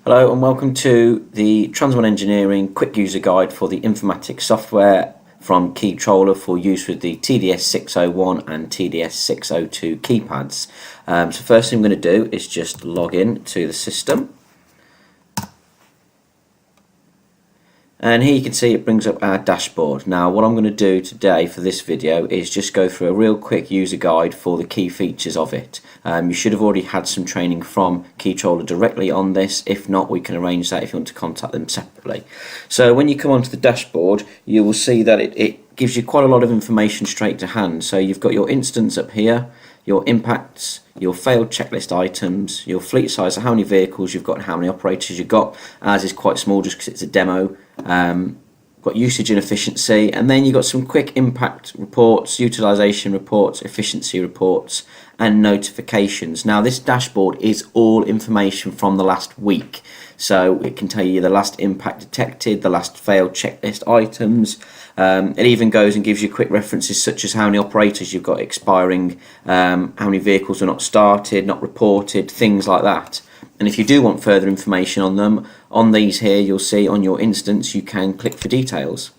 Hello and welcome to the Transmon Engineering Quick User Guide for the Infomatics software from Keytroller for use with the TDS 601 and TDS 602 keypads. So first thing I'm going to do is just log in to the system. And here you can see it brings up our dashboard. Now what I'm going to do today for this video is just go through a real quick user guide for the key features of it. You should have already had some training from Keytroller directly on this. If not, we can arrange that if you want to contact them separately. So when you come onto the dashboard, you will see that it gives you quite a lot of information straight to hand. So you've got your instance up here, your impacts, your failed checklist items, your fleet size, so how many vehicles you've got and how many operators you've got. Ours is quite small just because it's a demo. Got usage and efficiency, and then you've got some quick impact reports, utilization reports, efficiency reports, and notifications. Now this dashboard is all information from the last week, so it can tell you the last impact detected, the last failed checklist items. It even goes and gives you quick references such as how many operators you've got expiring, how many vehicles are not started, not reported, things like that. And if you do want further information on them, on these here you'll see on your instance you can click for details.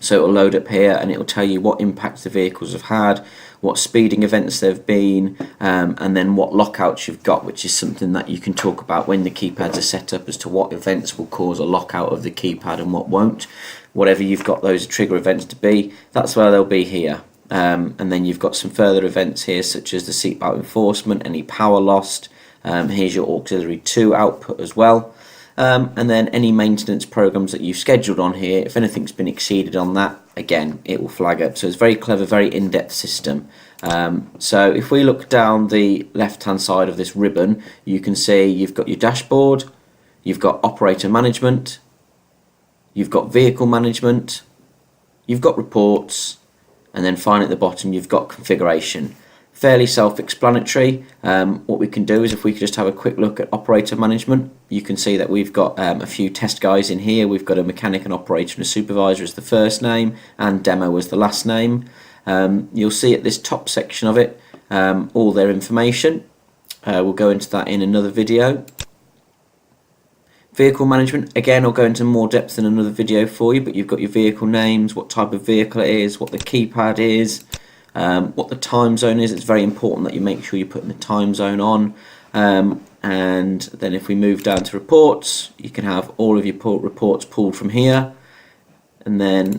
So it'll load up here and it'll tell you what impacts the vehicles have had, what speeding events there have been, and then what lockouts you've got, which is something that you can talk about when the keypads are set up as to what events will cause a lockout of the keypad and what won't. Whatever you've got those trigger events to be, that's where they'll be here. And then you've got some further events here such as the seatbelt enforcement, any power lost. Here's your auxiliary 2 output as well, and then any maintenance programs that you've scheduled on here. If anything's been exceeded on that, again it will flag up. So it's very clever, very in-depth system. So if we look down the left hand side of this ribbon, you can see you've got your dashboard, you've got operator management, you've got vehicle management, you've got reports, and then finally at the bottom you've got configuration. Fairly self-explanatory. What we can do is if we could just have a quick look at operator management, you can see that we've got a few test guys in here. We've got a mechanic, an operator and a supervisor as the first name and demo as the last name. You'll see at this top section of it all their information. We'll go into that in another video. Vehicle management, again I'll go into more depth in another video for you, but you've got your vehicle names, what type of vehicle it is, what the keypad is, what the time zone is. It's very important that you make sure you're putting the time zone on, and then if we move down to reports, you can have all of your reports pulled from here. And then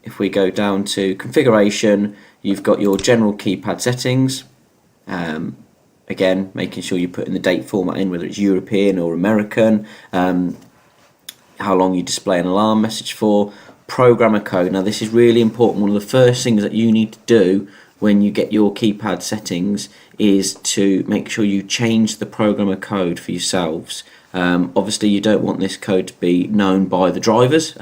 if we go down to configuration, you've got your general keypad settings, again making sure you're putting the date format in, whether it's European or American, how long you display an alarm message for, programmer code. Now this is really important. One of the first things that you need to do when you get your keypad settings is to make sure you change the programmer code for yourselves. Obviously you don't want this code to be known by the drivers,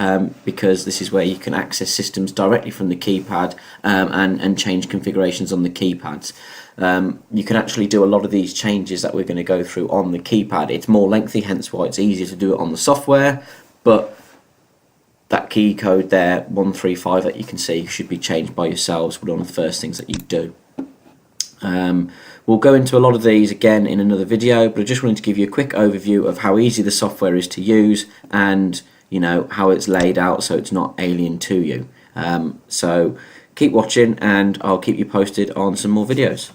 because this is where you can access systems directly from the keypad, and change configurations on the keypads. You can actually do a lot of these changes that we're going to go through on the keypad. It's more lengthy, hence why it's easier to do it on the software, but that key code there, 135, that you can see should be changed by yourselves, but one of the first things that you do. We'll go into a lot of these again in another video, but I just wanted to give you a quick overview of how easy the software is to use, and you know how it's laid out so it's not alien to you. So keep watching and I'll keep you posted on some more videos.